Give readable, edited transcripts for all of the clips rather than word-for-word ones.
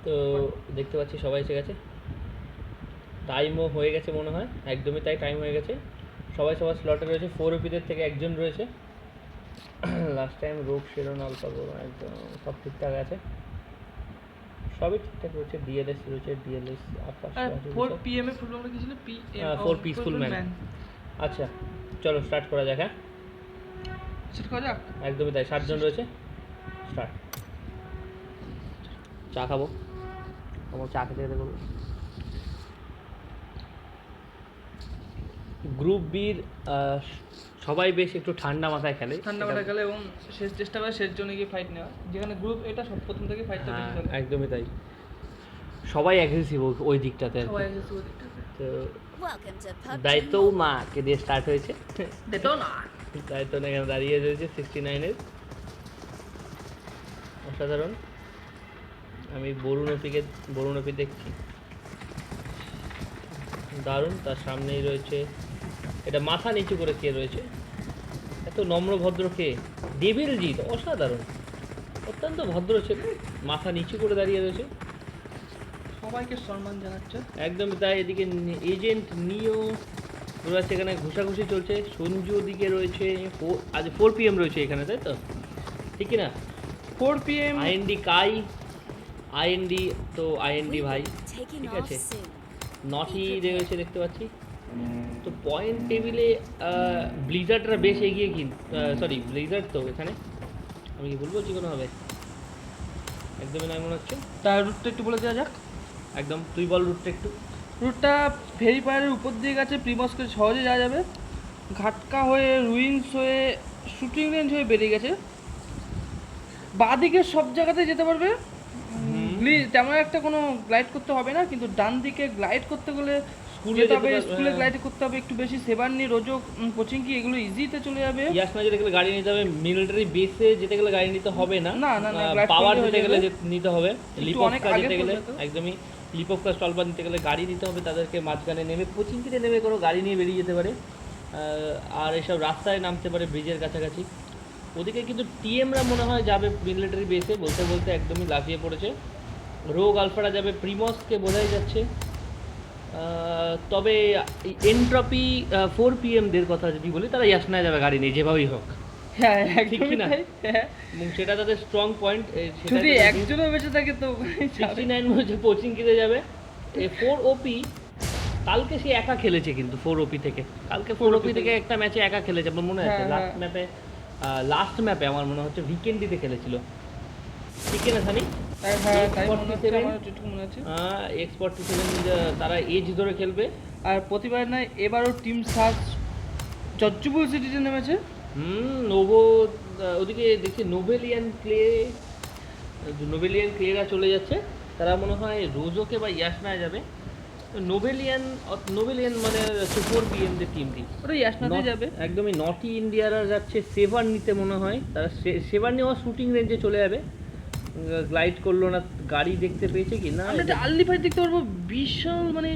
তো দেখতে পাচ্ছি সবাই এসে গেছে, টাইমও হয়ে গেছে মনে হয়, একদমই তাই, টাইম হয়ে গেছে। সবাই সবার স্লটে রয়েছে, 4 ওপিদের থেকে একজন রয়েছে। লাস্ট টাইম রোগ সেরন অল্প একদম সব ঠিকঠাক আছে, সবই ঠিকঠাক রয়েছে। ডিএলএস রয়েছে, ডিএলএস আকাশ 4 PM এ ফুল ফর্মটা কি ছিল? Four peaceful man. আচ্ছা চলো স্টার্ট করা যাক। হ্যাঁ সেট করা যাক। একদমই তাই, 7 জন রয়েছে, স্টার্ট। চা খাবো, আমার চা খেতে খেতে করবো। গ্রুপ বির সবাই বেশ একটু ঠান্ডা মাথায় খেলে, ঠান্ডা মাথায় খেলে এবং শেষ চেষ্টা করে শেষ জনে গিয়ে ফাইট নেওয়া, যেখানে গ্রুপ এটা সব প্রথম থেকে ফাইটটা বেশি চলে। একদমই তাই, সবাই অ্যাগ্রেসিভ ওই দিকটাতে আর কি। সবাই এসে ওই দিকটাতে। তো দায়িত্ব মাকে দিয়ে স্টার্ট হয়েছে। দেখো না দায়িত্ব না এখানে দাঁড়িয়ে রয়েছে 69-এর, অসাধারণ। আমি বরুণ অপি দেখছি, দারুণ। তার সামনেই রয়েছে, এটা মাথা নিচু করে কে রয়েছে, এত নম্র ভদ্র কে? ডেভিলজিৎ, অসাধারণ, অত্যন্ত ভদ্র ছেলে, মাথা নিচু করে দাঁড়িয়ে রয়েছে, সবাইকে সম্মান জানাচ্ছে। একদমই তাই। এদিকে এজেন্ট নিও রয়েছে, এখানে ঘুষাঘুষি চলছে। সঞ্জু ওদিকে রয়েছে, আজ 4 PM রয়েছে এখানে, তাই তো? ঠিক কি না? 4 PM আইএনডি কাই, আইএনডি তো আইএনডি ভাই, ঠিক আছে। নটি রয়েছে দেখতে পাচ্ছি। তো পয়েন্ট টেবিলে ব্লিজার্ডরা বেশ এগিয়ে, কিন্তু সরি ব্লিজার্ড তো এখানে, আমি কি বলবো যে কোনোভাবে একদমই নয় মনে হচ্ছে। তার রুটটা একটু বলে দেওয়া যাক। একদম তুই বল রুটটা একটু। রুটটা ভেরিফায়ারের উপর দিয়ে গেছে, প্রিমসকে সহজে যাওয়া যাবে, ঘাটকা হয়ে রুইন্স হয়ে শুটিং রেঞ্জ হয়ে বেরিয়ে গেছে। বাঁদিকে সব জায়গাতে যেতে পারবে, তেমন একটা কোনো গ্লাইড করতে হবে না, কিন্তু ডান দিকে গ্লাইড করতে গেলে যেতে হবে, স্কুলে গ্লাইড করতে হবে একটু বেশি। সেবারনি, রোজো, কোচিংকি এগুলো ইজিতে চলে যাবে। ইয়াসমা যেতে গেলে গাড়ি নিতে হবে, মিলিটারি বেসে যেতে গেলে গাড়ি নিতে হবে না, না না না, গ্লাইড পাওয়ার করলে যেতে হয়ে গেলে যাবে। নিতে হবে, একটু লিপকা অনেক আগে যেতে গেলে পড়বে তো। একদমই, লিপকা স্টলবার নিতে গেলে গাড়ি নিতে হবে তাদেরকে, মাঝখানে নেমে কোচিংকিতে নেমে কোনো গাড়ি নিয়ে বেরিয়ে যেতে পারে, আর এসব রাস্তায় নামতে পারে ব্রিজের কাছাকাছি। ওদিকে কিন্তু টিএমরা মনে হয় যাবে মিলিটারি বেসে, বলতে বলতে একদমই লাফিয়ে পড়েছে। রোগ আলফারা যাবে প্রিমসকে বোঝাই যাচ্ছে। তবে এনট্রপি 4 PM দের কথা যদি বলি, তারা ইয়াসনায় যাবে গাড়ি নিয়ে যেভাবেই হোক, হ্যাঁ ঠিক কি না? এবং সেটা তাদের স্ট্রং পয়েন্ট। যদি একজনও বেঁচে থাকে তো 69 মধ্যে কোচিং কিতে যাবে। 4 ওপি কালকে সে একা খেলেছে, কিন্তু 4 ওপি থেকে কালকে 4 ওপি থেকে একটা ম্যাচে একা খেলেছে, আমার মনে আছে। লাস্ট ম্যাপে আমার মনে হচ্ছে উইকেন্ডিতে খেলেছিল, ঠিক না সানি? X47 তারা এজ ধরে খেলবে। আর প্রতিবার নয়, এবারও টিম সার্চ জজ্জুবুল সিটিতে নেমেছে। নোভো ওদিকে দেখছি, নোভেলিয়ান ক্লেরা চলে যাচ্ছে, তারা মনে হয় রোজোকে বা ইয়াসনায় যাবে। নোভেলিয়ান মানে 4 PM দের টিমটি, ওটা ইয়াসনাতে যাবে একদমই। নটি ইন্ডিয়ারা যাচ্ছে সেভার নিতে, মনে হয় তারা সেভার নেওয়া শুটিং রেঞ্জে চলে যাবে। গ্লাইড করলো না, গাড়ি দেখতে পেয়েছে কি না, আমরা একটা আর্লি ফাইট দেখতে পারবো। বিশাল মানে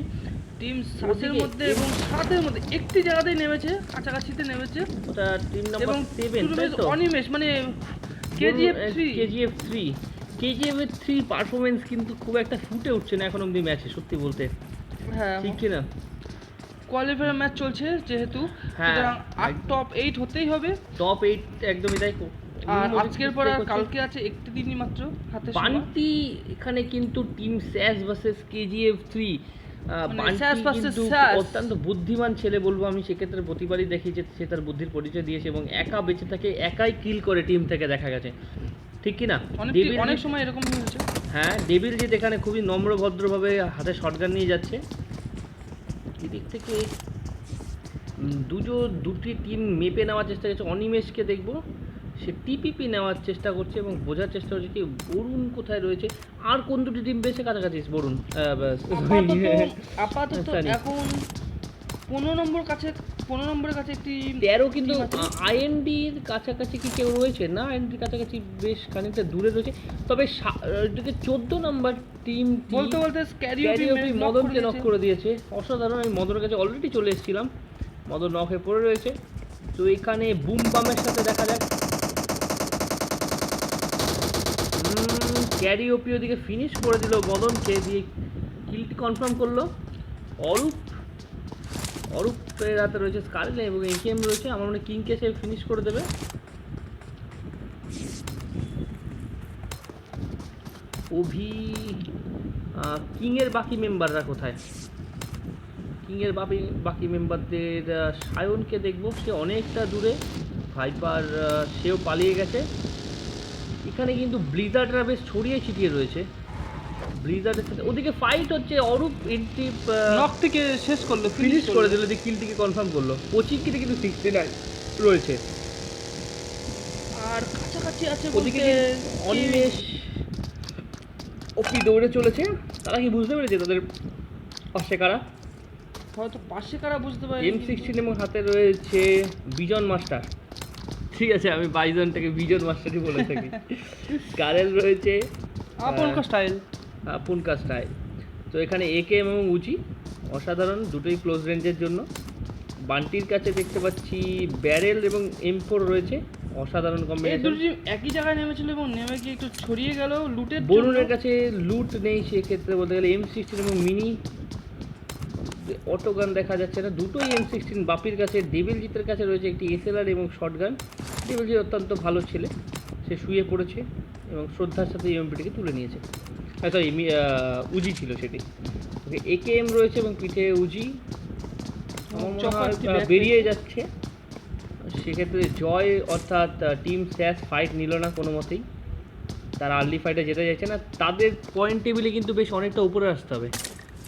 টিম সাতের মধ্যে এবং সাতের মধ্যে একটি জায়গাতেই নেমেছে, কাছাকাছিতে নেমেছে। ওটা টিম নাম্বার 7, তাই তো? অনিমেষ মানে KGF 3 পারফরমেন্স কিন্তু খুব একটা ফুটে উঠছে না এখন অবধি ম্যাচে, সত্যি বলতে, হ্যাঁ ঠিক কি না? কোয়ালিফায়ার ম্যাচ চলছে যেহেতু, সুতরাং টপ 8 হতেই হবে। টপ 8 একদমই তাই। আর আজকের পর আর কালকে আছে একটি দিনই মাত্র হাতে। বান্টি এখানে কিন্তু টিম স্যাস ভার্সেস KGF 3, অত্যন্ত বুদ্ধিমান ছেলে বলবো আমি, সেক্ষেত্রে প্রতিবারই দেখি যে সে তার বুদ্ধির পরিচয় দিয়েছে এবং একা বেঁচে থাকে, একাই কিল করে টিম থেকে, দেখা গেছে, ঠিক কি না? অনেক সময় এরকম হয়েছে। হ্যাঁ, ডেভিলজিৎ এখানে খুবই নম্র ভদ্রভাবে হাতে শটগান নিয়ে যাচ্ছে। এদিক থেকে দুটি টিম মেপে নেওয়ার চেষ্টা করছে। অনিমেষকে দেখবো, সে টিপিপি নেওয়ার চেষ্টা করছে এবং বোঝার চেষ্টা করছে কি বরুণ কোথায় রয়েছে, আর কোন দুটি টিম বেশি কাছাকাছি। বরুণ আপাতত এখন 15 নম্বরের কাছে একটি 13, কিন্তু আইএনডির কাছাকাছি কি কেউ রয়েছে না? আইএনডির কাছাকাছি বেশ খানিকটা দূরে রয়েছে, তবে 14 নম্বর টিম বলতে মদনকে নক করে দিয়েছে, অসাধারণ। আমি মদনের কাছে অলরেডি চলে এসেছিলাম, মদন নক হয়ে পড়ে রয়েছে। তো এখানে বুম বামের সাথে দেখা যাক, ক্যারি ওপি ওদিকে ফিনিশ করে দিল মদনকে, দিয়ে কিলটি কনফার্ম করলো। অরূপের হাতে রয়েছে স্কারলে এবং একেএম রয়েছে, আমার মনে কিংকে সে ফিনিশ করে দেবে। অভি কিংয়ের বাকি মেম্বাররা কোথায়? কিংয়ের বাকি মেম্বারদের সায়নকে দেখবো, সে অনেকটা দূরে। ভাইপার সেও পালিয়ে গেছে। এখানে কিন্তু ব্লিজার্ডরা বেশ ছড়িয়ে ছিটিয়ে রয়েছে। ব্লিজার্ডের সাথে ওদিকে ফাইট হচ্ছে। অরূপ এন্ট্রি নক থেকে শেষ করলো, ফিনিশ করে দিল, দিয়ে কিলটিকে কনফার্ম করলো। কোচিংকিতে কিন্তু 69 রয়েছে। আর কাছাকাছি আছে ওদিকে বলতে অনিমেষ ওপি দৌড়ে চলেছে। তারা কি বুঝতে পেরেছে তাদের পাশে কারা? হয়তো পাশে কারা বুঝতে পারে। M16 এবং হাতে রয়েছে বিজন মাস্টার। ঠিক আছে, আমি বাইজনটাকে বিজন মাস্টারই বলে থাকি। স্কারেল রয়েছে, আপনকা স্টাইল। পুনকা স্টাইল। তো এখানে একেএম এবং উজি অসাধারণ, দুটোই ক্লোজ রেঞ্জের জন্য। বান্টির কাছে দেখতে পাচ্ছি ব্যারেল এবং M4 রয়েছে, অসাধারণ এই কম্বিনেশন। দুটি একই জায়গায় নেমেছিল এবং নেমে গিয়ে একটু ছড়িয়ে গেল লুটের জন্য। বরুণের কাছে লুট নেই, সেক্ষেত্রে বলতে গেলে M16 এবং মিনি অটোগান দেখা যাচ্ছে না, দুটোই M16। বাপির কাছে ডেভিলজিতের কাছে রয়েছে একটি এসএলআর এবং শটগান। ডেভিলজিৎ অত্যন্ত ভালো ছেলে, সে শুয়ে পড়েছে এবং শ্রদ্ধার সাথে এমপিটিকে তুলে নিয়েছে। সরি, উজি ছিল সেটি। ওকে, একেএম রয়েছে এবং পিঠে উজি। আমার মনে হয় বেরিয়ে যাচ্ছে। সেক্ষেত্রে জয় অর্থাৎ টিম স্যাশ ফাইট নিল না কোনো মতেই, তারা আর্লি ফাইটে যেতে চাইছে না। তাদের পয়েন্ট টেবিলে কিন্তু বেশ অনেকটা উপরে আসতে হবে,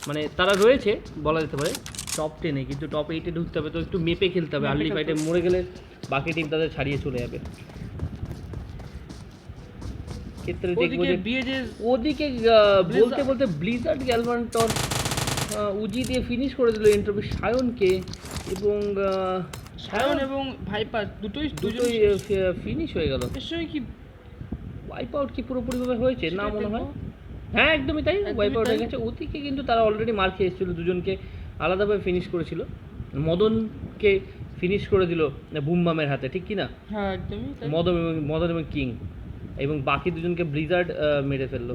মানে তারা রয়েছে বলা যেতে পারে টপ 10-এ, কিন্তু টপ 8-এ ঢুকতে হবে। তো একটু মেপে খেলতে হবে, আর্লি ফাইটে মরে গেলে বাকি টিম তাদের ছাড়িয়ে চলে যাবে। ক্ষেত্রে দেখবো যে ওদিকে বলতে বলতে ব্লিজার্ড গ্যালভান্টর উজি দিয়ে ফিনিশ করে দিল এন্ট্রপি সায়নকে, এবং সায়ন এবং ভাইপার দুটোই ফিনিশ হয়ে গেল। এর সঙ্গে কি ওয়াইপ আউট কি পুরোপুরিভাবে হয়েছে না সেটাই মনে হয়? দেখবো। হ্যাঁ, একদমই তাই, একদমই ওয়াইপ আউট হয়ে তাই। গেছে। ওদিকে কিন্তু তারা অলরেডি মার খেয়ে এসেছিল, দুজনকে আলাদাভাবে ফিনিশ করেছিল। মদনকে ফিনিশ করে দিল বুমবামের হাতে, ঠিক কি না? হ্যাঁ একদমই তাই। মদন এবং কিং, এবং বাকি দুজনকে ব্লিজার্ড মেরে ফেললো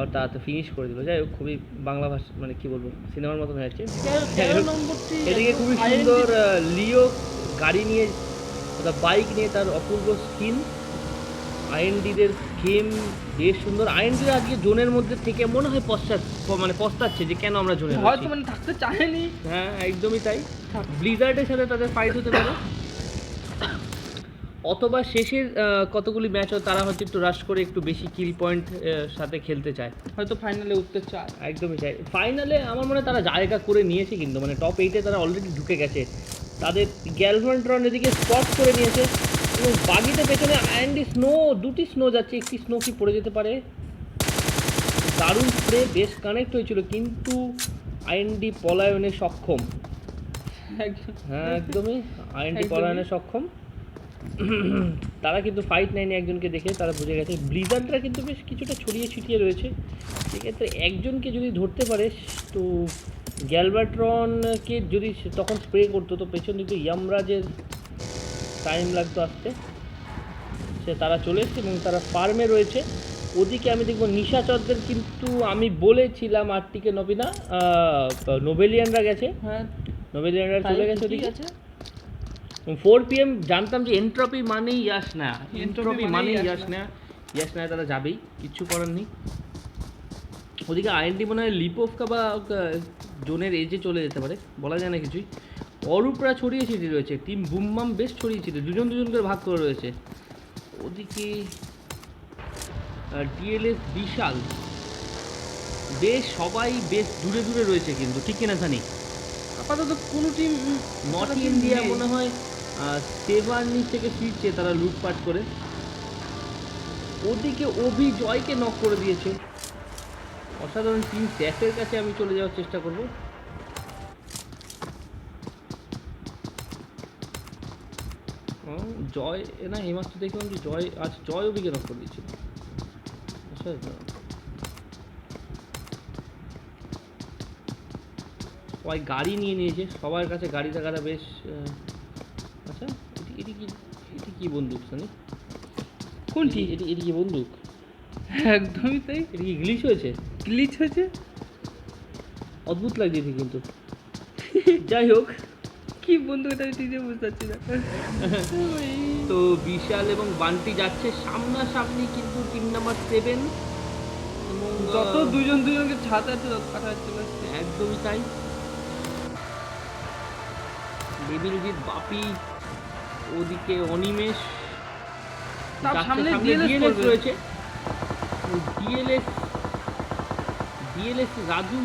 অর্থাৎ ফিনিশ করে দিল। যাই হোক, খুবই বাংলা ভাষা, মানে কি বলবো, সিনেমার মতন হয়েছে। 13 নম্বরটি এদিকে খুবই সুন্দর লিও গাড়ি নিয়ে অর্থাৎ বাইক নিয়ে, তার অপূর্ব স্কিন। আইএনডিদের গেম বেশ সুন্দর। আইএনডিরা আজকে জোনের মধ্যে থেকে মনে হয় পস্তাচ্ছে যে কেন আমরা জোনে হয়তো মানে থাকতে চায়নি। হ্যাঁ, একদমই তাই। ব্লিজার্ডের সাথে তাদের ফাইট হতে পারে, অথবা শেষের কতগুলি ম্যাচ তারা হয়তো একটু রাশ করে একটু বেশি কিল পয়েন্ট সাথে খেলতে চায়, হয়তো ফাইনালে উঠতে চায়। একদমই চাই। ফাইনালে আমার মনে হয় তারা জায়গা করে নিয়েছে, কিন্তু মানে টপ 8-এ তারা অলরেডি ঢুকে গেছে। তাদের গ্যালভান্ট্রন এদিকে স্পট করে নিয়েছে, এবং বাগিতে পেছনে আইএনডি স্নো, দুটি স্নো যাচ্ছে, একটি স্নো কি পড়ে যেতে পারে। দারুণ স্প্রে, বেশ কানেক্ট হয়েছিল, কিন্তু আইএনডি পলায়নে সক্ষম। হ্যাঁ, একদমই আইএনডি পলায়নে সক্ষম। তারা কিন্তু ফাইট নেয়নি একজনকে দেখে, তারা বুঝে গেছে। ব্লিজার্ডরা কিন্তু বেশ কিছুটা ছড়িয়ে ছিটিয়ে রয়েছে, সেক্ষেত্রে একজনকে যদি ধরতে পারে, তো গ্যালভাট্রনকে যদি তখন স্প্রে করতো, তো পেছন দিকে ইয়ামরাজের টাইম লাগতো আসতে। তারা চলে এসছে এবং তারা ফার্মে রয়েছে। ওদিকে আমি দেখবো নিশাচরদের, কিন্তু আমি বলেছিলাম আরটিকে নবীনা নোবেলিয়ানরা গেছে। হ্যাঁ, নোবেলিয়ানরা চলে গেছে ওদিকে। আছে 4 PM জানতাম যে এন্ট্রপি মানেই ইয়াস না, এন্ট্রপি মানেই ইয়াস না, ইয়াস না তারা যাবেই, কিচ্ছু করার নেই। ওদিকে আইএনডি মনে হয় লিপোভকা বা জোনের এজে চলে যেতে পারে, বলা যায় না কিছুই। অরূপরা ছড়িয়ে ছিটিয়ে রয়েছে, টিম বুমবাম বেশ ছড়িয়ে ছিটিয়ে, দুজন করে ভাগ করে রয়েছে। ওদিকে ডিএলএস বিশাল, বেশ সবাই বেশ দূরে দূরে রয়েছে, কিন্তু ঠিক কিনা জানি। আপাতত কোনো টিম নর্থ ইন্ডিয়া মনে হয় সেভারনি থেকে ফিরছে তারা লুটপাট করে। ওদিকে অভি জয়কে নক করে দিয়েছে, অসাধারণ। টিম স্যাফের কাছে আমি চলে যাওয়ার চেষ্টা করব। জয় না, এইমাত্র দেখলাম যে জয় অভিকে নক করে দিয়েছিল। সবাই গাড়ি নিয়ে নিয়েছে, সবার কাছে গাড়ি থাকাটা বেশ। আচ্ছা, এটি কি বন্দুক জানি? কোনটি? এটি কি বন্দুক? একদমই তাই। এটা কি গ্লিচ হয়েছে? গ্লিচ হয়েছে। অদ্ভুত লাগছে এটি কিন্তু। যাই হোক, কি বন্ধু এটা নিজে বুঝতে পারছি না। তো বিশাল এবং বান্টি যাচ্ছে সামনাসামনি, কিন্তু টিম নাম্বার 7 এবং যত দুজন দুজনকে ছাড়তে যাচ্ছে তত কাছাকাছি চলে আসছে। একদমই তাই। দেবিলজিৎ, বাপি, ওদিকে অনিমেষ, তার যাচ্ছে, সামনে সামনে DLS DLS করবে। রয়েছে। ডিএলএস রাজু,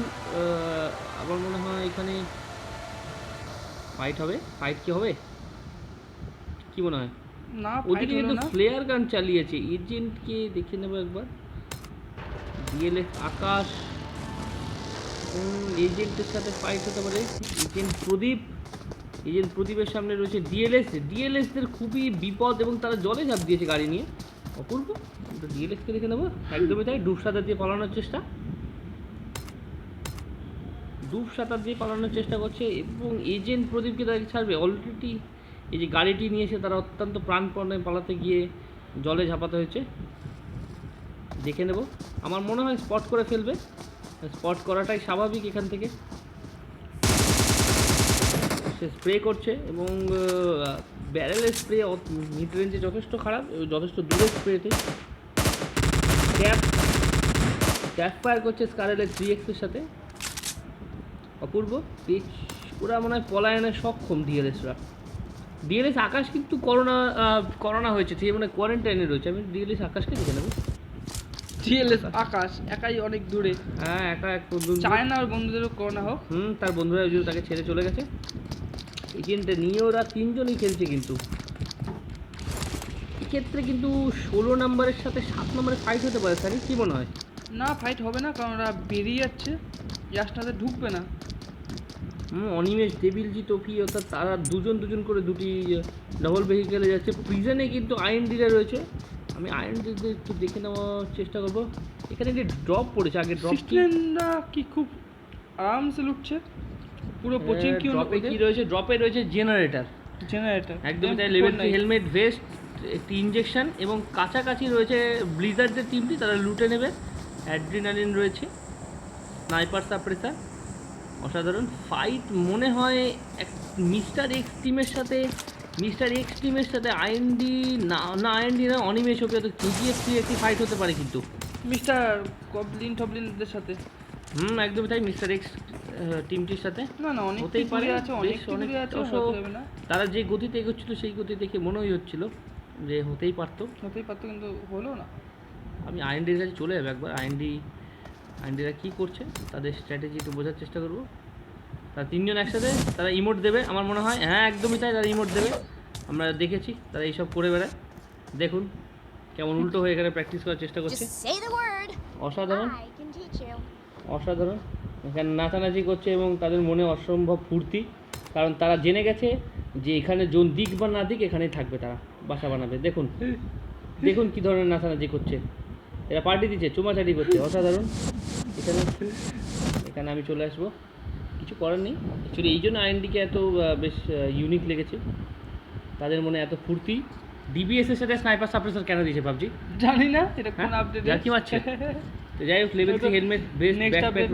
আমার মনে হয় এখানে ফাইট হবে। ফাইট কি হবে কি মনে হয়? না ফাইট ওদিকে হলো কিন্তু না। ফ্লেয়ার গান চালিয়েছে। এজেন্টকে দেখে নেবো একবার। ডিএলএস আকাশ, এজেন্টের সাথে ফাইট হতে পারে। এজেন্ট প্রদীপের সামনে রয়েছে ডিএলএসদের খুবই বিপদ, এবং তারা জলে ঝাঁপ দিয়েছে গাড়ি নিয়ে। অপূর্ব। তো ডিএলএসকে দেখে নেবো। একদমই তাই, ডুব সাঁতার দিয়ে পালানোর চেষ্টা করছে, এবং এজেন্ট প্রদীপকে তাকে ছাড়বে অলরেডি। এই যে গাড়িটি নিয়েছে, তারা অত্যন্ত প্রাণপণে পালাতে গিয়ে জলে ঝাঁপাতে হয়েছে। দেখে নেব, আমার মনে হয় স্পট করে ফেলবে। স্পট করাটাই স্বাভাবিক। এখান থেকে সে স্প্রে করছে, এবং ব্যারেলের স্প্রে মিড রেঞ্জে যথেষ্ট খারাপ, যথেষ্ট দূরে স্প্রেতে ক্যাপ ফায়ার করছে স্কারেলের 3x-এর সাথে। অপূর্ব পিচ, ওরা মনে হয় পলায়নে সক্ষম ডিএলএস আকাশ কিন্তু করোনা হয়েছে, সে মানে কোয়ারেন্টাইনে রয়েছে। আমি ডিএলএস আকাশকে দেখে নেবো। DLS আকাশ একাই অনেক দূরে, হ্যাঁ, একা এক চায় না ওর বন্ধুদেরও করোনা হোক। তার বন্ধুরা ওই জন্য তাকে ছেড়ে চলে গেছে। এজেন্টে নিয়ে ওরা 3জনই খেলছে, কিন্তু এক্ষেত্রে কিন্তু 16 নম্বরের সাথে 7 নম্বরে ফাইট হতে পারে। স্যার কি মনে হয়? না ফাইট হবে না, কারণ ওরা বেরিয়ে যাচ্ছে, ইয়াসটাতে ঢুকবে না। অনিমেষ, দেবিলজিৎ, অফি, অর্থাৎ তারা দুজন করে দুটি ডবল ভেহিকেলে যাচ্ছে। প্রিজনে কিন্তু আইএনডিরা রয়েছে। আমি আইএনডিদের একটু দেখে নেওয়ার চেষ্টা করবো। এখানে একটি ড্রপ পড়েছে, আগে ড্রপ সিস্টেমটা কি খুব আরামসে লুটছে, পুরো কোচিং কি ড্রপে কি রয়েছে? ড্রপে রয়েছে জেনারেটর। জেনারেটর একদমই তাই, লেভেল 3 হেলমেট, ভেস্ট, একটি ইঞ্জেকশন, এবং কাছাকাছি রয়েছে ব্লিজার্ডের টিমটি, তারা লুটে নেবে। অ্যাড্রিনালিন রয়েছে, স্নাইপার সাপ্রেসার। অসাধারণ ফাইট মনে হয় মিস্টার এক্স টিমের সাথে আইএনডি না, আইএনডি না, অনিমেষ হবে, তো KGF একটি ফাইট হতে পারে কিন্তু মিস্টার টবলিনদের সাথে। একদমই তাই, মিস্টার এক্স টিমটির সাথে না না অনেক হতেই পারে। আছে, অনেক দূরে আছে, হতে হবে না। তারা যে গতিতে এগোচ্ছিল সেই গতি দেখে মনেই হচ্ছিল যে হতেই পারতো, কিন্তু হলো না। আমি আইএনডির কাছে চলে যাবো একবার। আইএনডিরা কী করছে, তাদের স্ট্র্যাটেজি একটু বোঝার চেষ্টা করবো। তারা 3জন একসাথে, তারা ইমোট দেবে আমার মনে হয়। হ্যাঁ, একদমই তাই, তারা ইমোট দেবে। আমরা দেখেছি তারা এইসব করে বেড়ায়। দেখুন কেমন উল্টো হয়ে এখানে প্র্যাকটিস করার চেষ্টা করছে। অসাধারণ। এখানে নাচানাচি করছে, এবং তাদের মনে অসম্ভব ফুর্তি, কারণ তারা জেনে গেছে যে এখানে জোন দিক বা না দিক, এখানেই থাকবে, তারা বাসা বানাবে। দেখুন কী ধরনের নাচানাচি করছে, এরা পার্টি দিচ্ছে, চুমাচাটি করছে। অসাধারণ। এখানে আমি চলে আসবো, কিছু করার নেই। অ্যাকচুয়ালি এই জন্য আইএনডিকে এত বেশ ইউনিক লেগেছে, তাদের মনে এত ফুর্তি। ডিবিএসের সাথে স্নাইপার সাপ্রেসার কেন দিয়েছে ভাবছি, জানি না এটা কোন আপডেট কি মারছে। তো যাই হোক, level 3 helmet, best, next update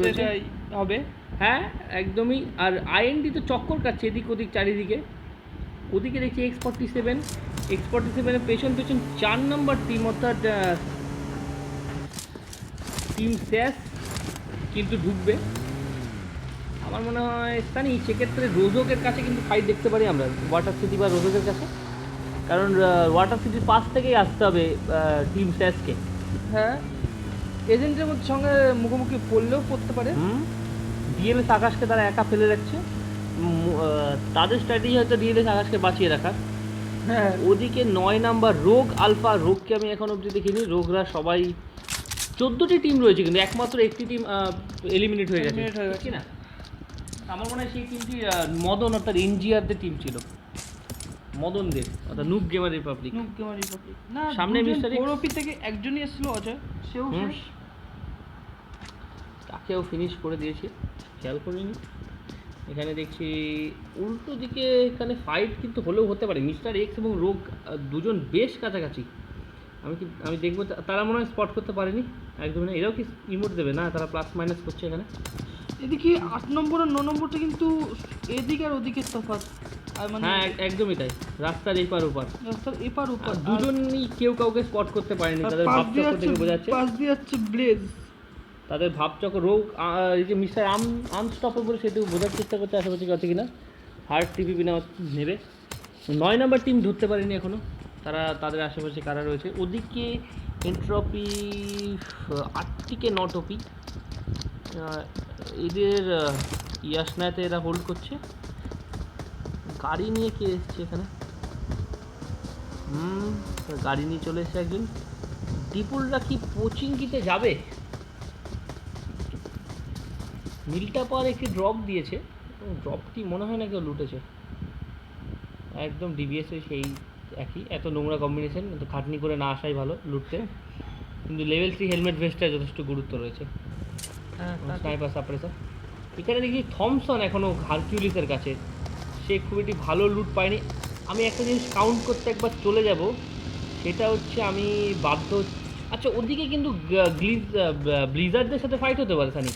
হবে। হ্যাঁ একদমই। আর আইএনডি তো চক্কর কাটছে এদিক ওদিক চারিদিকে। ওদিকে দেখছি X47 পেছন 4 নম্বর টিম, অর্থাৎ টিম স্যাস কিন্তু ঢুকবে। আমার মনে হয় স্থানীয় সেক্ষেত্রে রোজকের কাছে কিন্তু ফাইট দেখতে পারি আমরা, ওয়াটার সিটি বা রোজকের কাছে, কারণ ওয়াটার সিটির পাশ থেকেই আসতে হবে টিম স্যাসকে। হ্যাঁ, এজেন্টের মধ্যে সঙ্গে মুখোমুখি পড়লেও পড়তে পারে। ডিএলএস আকাশকে তারা একা ফেলে রাখছে। তাদের স্ট্র্যাটেজি হয়তো ডিএলএস আকাশকে বাঁচিয়ে রাখার। হ্যাঁ, ওদিকে 9 নাম্বার রোগকে আমি এখন অবধি দেখিনি। রোগরা সবাই 14টি টিম রয়েছে, কিন্তু একমাত্র একটি টিম এলিমিনেট হয়ে গেছে, কি না? আমার মনে হয় সেই টিমটি মদন, অর্থাৎ এনজিআরদের টিম ছিল, মদনদের, অর্থাৎ নুব গেমার রিপাবলিক। না, সামনে মিস্টার ওরপি থেকে একজনই এসেছিল, অজয়, সেও শেষ। তাকেও ফিনিশ করে দিয়েছে, খেয়াল করিনি। এখানে দেখছি উল্টো দিকে, এখানে ফাইট কিন্তু হলেও হতে পারে। মিস্টার এক্স এবং রোগ দুজন বেশ কাছাকাছি। আমি দেখবো তারা মনে হয় স্পট করতে পারেনি একদমই না। এরাও কি ইমোট দেবে না, তারা প্লাস মাইনাস করছে এখানে। এদিকে 8 নম্বর আর 9 নম্বরটা কিন্তু এদিক আর ওদিকের তফাৎ, আর মানে হ্যাঁ একদমই তাই, রাস্তার এপার ওপার রাস্তার এপার ওপার দুজনই কেউ কাউকে স্পট করতে পারেনি। তাদের ভাবচক্র থেকে বোঝা যাচ্ছে, পাশ দিয়ে যাচ্ছে ব্লেজ। তাদের ভাবচক্র রোগ এই যে মিস্টার আনস্টপেবল সেটু বোঝার চেষ্টা করছে আশেপাশে আছে কিনা। হার্ড টিভি না নেবে। 9 নম্বর টিম ধরতে পারেনি এখনও, তারা তাদের আশেপাশে কারা রয়েছে। ওদিকে এন্ট্রপি 8টিকে নটপি, এদের ইয়াসনাতে এরা হোল্ড করছে। গাড়ি নিয়ে কে এসছে এখানে? গাড়ি নিয়ে চলে এসছে একজন। ডিপুলরা কি পোচিংকিতে যাবে? মিলটা পর একটি ড্রপ দিয়েছে, ড্রপটি মনে হয় না কেউ লুটেছে, একদম ডিবিএস সেই একই। এত নোংরা কম্বিনেশন, এত খাটনি করে না আসাই ভালো লুটতে। কিন্তু লেভেল 3 হেলমেট ভেস্টটা যথেষ্ট গুরুত্ব রয়েছে। স্নাইপার সাপ্রেসার এখানে দেখি থমসন এখনও হারকিউলিসের কাছে, সে খুব একটি ভালো লুট পায়নি। আমি একটা জিনিস কাউন্ট করতে একবার চলে যাব, সেটা হচ্ছে আমি বাধ্য। আচ্ছা ওদিকে কিন্তু ব্লিজার্ডদের সাথে ফাইট হতে পারে সানি,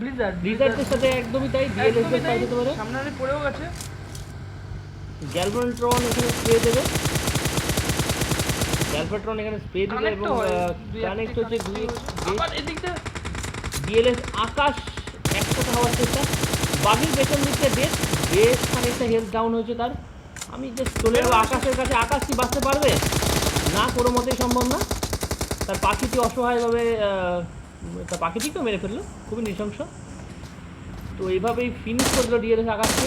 ব্লিজার্ডদের সাথে একদমই তাই, ডিএলএসদের ফাইট হতে পারে। সামনে পড়েও গেছে। গ্যালভাট্রন এখানে স্প্রে দেবে, গ্যালভাট্রন এখানে স্প্রে দিবে এবং কানেক্ট হচ্ছে ডিএলএস আকাশ একসাথে হওয়ার চেষ্টা। বাগির পেছন দিকটা বেশ খানিকটা হেলথ ডাউন হয়েছে তার। আমি জাস্ট চলে যাবো আকাশের কাছে। আকাশ কি বাঁচতে পারবে না? কোনো মতেই সম্ভব না। তার পাখিটি অসহায়ভাবে তার পাখিটিকেও মেরে ফেললো, খুবই নৃশংস। তো এইভাবেই ফিনিশ করে দিল ডিএলএস আকাশকে।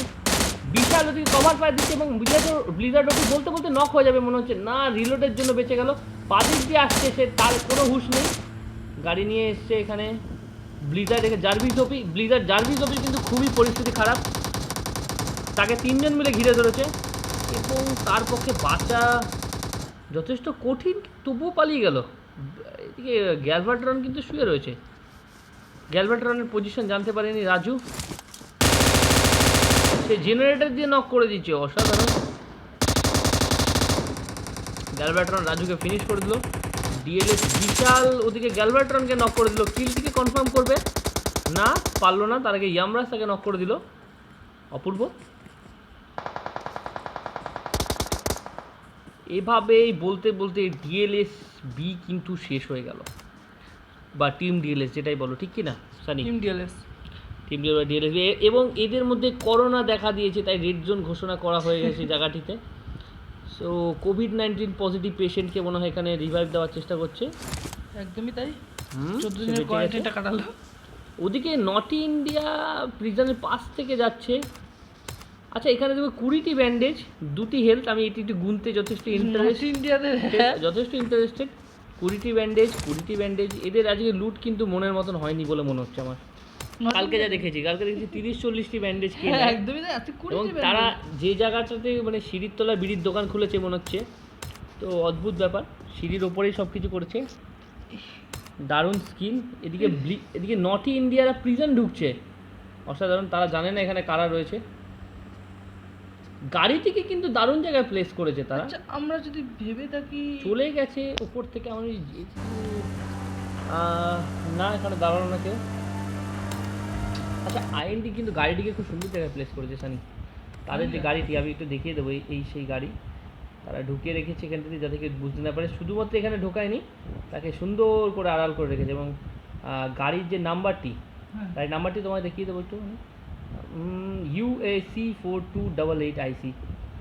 বিশাল ওদিকে কভার ফায়ার দিচ্ছে এবং ব্লিজার্ড ওকে বলতে বলতে নক হয়ে যাবে মনে হচ্ছে, না রিলোডের জন্য বেঁচে গেল। পাদিক দিয়ে আসছে সে, তার কোনো হুঁশ নেই। গাড়ি নিয়ে এসছে এখানে ব্লিজার্ড, এখানে জার্ভিস ওপি কিন্তু খুবই পরিস্থিতি খারাপ। তাকে 3 জন মিলে ঘিরে ধরেছে এবং তার পক্ষে বাঁচা যথেষ্ট কঠিন, তবুও পালিয়ে গেল। এদিকে গ্যালভাট্রন কিন্তু শুয়ে রয়েছে। গ্যালভাট্রনের পজিশন জানতে পারেনি রাজু, সে জেনারেটর দিয়ে নক করে দিচ্ছে, অসাধারণ। গ্যালভাট্রন রাজুকে ফিনিশ করে দিল। ডিএলএস বিশাল ওদিকে গ্যালভাট্রনকে নক করে দিল, কিলটিকে কনফার্ম করবে না, পারলো না। তার আগে ইয়ামরাজ তাকে নক করে দিল। অপূর্ব। এভাবেই বলতে বলতে ডিএলএস বি কিন্তু শেষ হয়ে গেল, বা টিম ডিএলএস যেটাই বলো, ঠিক কি না সানি? Team DLS DLS. এবং এদের মধ্যে করোনা দেখা দিয়েছে, তাই রেড জোন ঘোষণা করা হয়ে গেছে জায়গাটিতে। সো কোভিড-19 পজিটিভ পেশেন্টকে মনে হয় এখানে রিভাইভ দেওয়ার চেষ্টা করছে। একদমই তাই। 14 দিনের কোয়ারেন্টাইনটা কাটালো। ওদিকে নটি ইন্ডিয়া প্রিজনের পাশ থেকে যাচ্ছে। আচ্ছা এখানে দেখো 20টি ব্যান্ডেজ, 2টি হেলথ। আমি এটি একটু গুনতে যথেষ্ট ইন্টারেস্টেড। 20টি ব্যান্ডেজ। এদের আজকে লুট কিন্তু মনের মতন হয়নি বলে মনে হচ্ছে আমার। কালকে দেখেছি 30-40টি ব্যান্ডেজ কে নেয়। একদমই তাই। আজকে 20টি এবং তারা যে জায়গাটাতে মানে সিঁড়ির তলায় বিড়ির দোকান খুলেছে মনে হচ্ছে, তো অদ্ভুত ব্যাপার। সিঁড়ির ওপরেই সব কিছু করেছে, দারুণ স্কিল। এদিকে নটি ইন্ডিয়ারা প্রিজন ঢুকছে, অসাধারণ। তারা জানে না এখানে কারা রয়েছে। গাড়িটিকে কিন্তু দারুণ জায়গায় প্লেস করেছে তারা। আচ্ছা আমরা যদি ভেবে থাকি চলে গেছে উপর থেকে, আমি না এখানে দাঁড়ানো না কেউ। আচ্ছা আইএনডি কিন্তু গাড়িটিকে খুব সুন্দর জায়গায় প্লেস করেছে সানি। তাদের যে গাড়িটি আমি একটু দেখিয়ে দেবো, এই সেই গাড়ি তারা ঢুকিয়ে রেখেছে এখান থেকে, যাতে কেউ বুঝতে না পারে। শুধুমাত্র এখানে ঢোকায়নি, তাকে সুন্দর করে আড়াল করে রেখেছে। এবং গাড়ির যে নাম্বারটি, গাড়ির নাম্বারটি তোমায় দেখিয়ে দেবো একটু, UAC4288IC,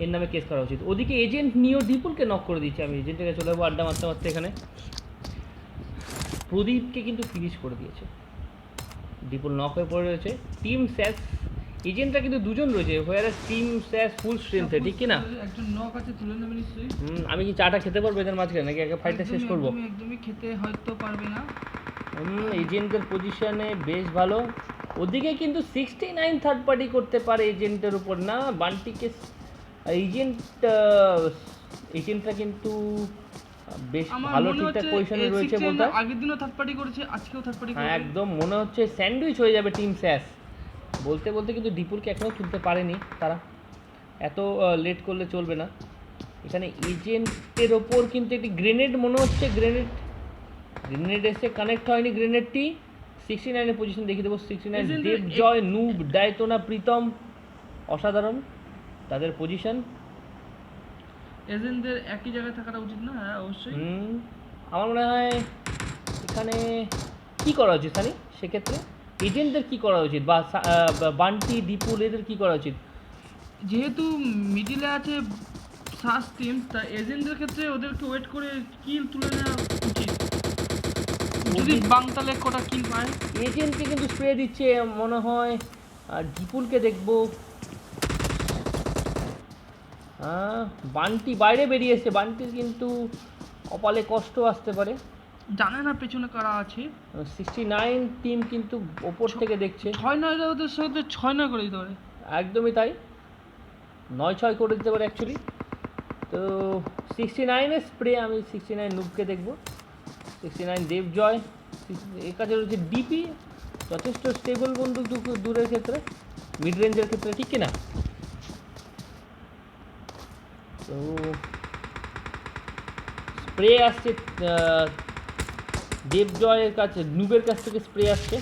এর নামে কেস করা উচিত। ওদিকে এজেন্ট নিও ডিপুলকে নক করে দিচ্ছে। আমি এজেন্টের কাছে চলে যাবো আড্ডা মারতে মারতে। এখানে প্রদীপকে কিন্তু ফিনিশ করে দিয়েছে, ডিপুল নক হয়ে পড়ে রয়েছে। টিম স্যাস এজেন্টরা কিন্তু 2জন রয়েছে, হোয়ার টিম স্যাস ফুল স্ট্রেংথে, ঠিক কি না? একজন নক আছে, তুলে নেবে নিশ্চয়ই। আমি কি চাটা খেতে পারবো এদের মাঝখানে, নাকি আগে ফাইটটা শেষ করবো? একদমই খেতে হয়তো পারবে না। এজেন্টের পজিশনে বেশ ভালো। ওদিকে কিন্তু 69 থার্ড পার্টি করতে পারে এজেন্টের উপর, না বান্টিকে এজেন্টরা কিন্তু বেশ ভালো ঠিকঠাক পজিশনে রয়েছে বলতে। আগের দিনও থার্ড পার্টি করেছে, আজকেও থার্ড পার্টি হ্যাঁ একদম মনে হচ্ছে স্যান্ডউইচ হয়ে যাবে টিম স্যাস। বলতে বলতে কিন্তু ডিপুলকে এখনও তুলতে পারেনি তারা, এত লেট করলে চলবে না। এখানে এজেন্টের ওপর কিন্তু একটি গ্রেনেড মনে হচ্ছে, গ্রেনেড এসে কানেক্ট হয়নি গ্রেনেডটি। 69-এর পজিশন দেখিয়ে দেবো। 69 দেবজয়, নুব, ডায়তোনা, প্রীতম, অসাধারণ তাদের পজিশন। এজেন্টদের একই জায়গায় থাকাটা উচিত না? হ্যাঁ অবশ্যই। আমার মনে হয় এখানে কি করা উচিত সানি সেক্ষেত্রে? এজেন্টদের কি করা উচিত, বা বান্টি, দীপুল এদের কি করা উচিত? যেহেতু মিডিলে আছে সাস টিম, তা এজেন্টদের ক্ষেত্রে ওদেরকে ওয়েট করে কিল তুলে নেওয়া উচিত। যদি বাংতালে কটা কিল পায়। এজেন্টকে কিন্তু স্প্রে দিচ্ছে মনে হয়, আর দীপুলকে দেখবো। বান্টি বাইরে বেরিয়ে এসছে, বান্টির কিন্তু কপালে কষ্ট আসতে পারে। জানে না পেছনে কারা আছে। 69 টিম কিন্তু ওপর থেকে দেখছে। 6-9 ওদের সাথে 6-9 করে দিতে পারে। একদমই তাই, 9-6 করে দিতে পারে অ্যাকচুয়ালি। তো 69-এর স্প্রে, আমি 69 নুবকে দেখবো। 69 দেবজয়, এর কাছে রয়েছে ডিপি, যথেষ্ট স্টেবল বন্দুক দূরের ক্ষেত্রে, মিড রেঞ্জের ক্ষেত্রে, ঠিক কিনা? তো স্প্রে আসছে দেবজয়ের কাছে, নুবের কাছ থেকে স্প্রে আসছে।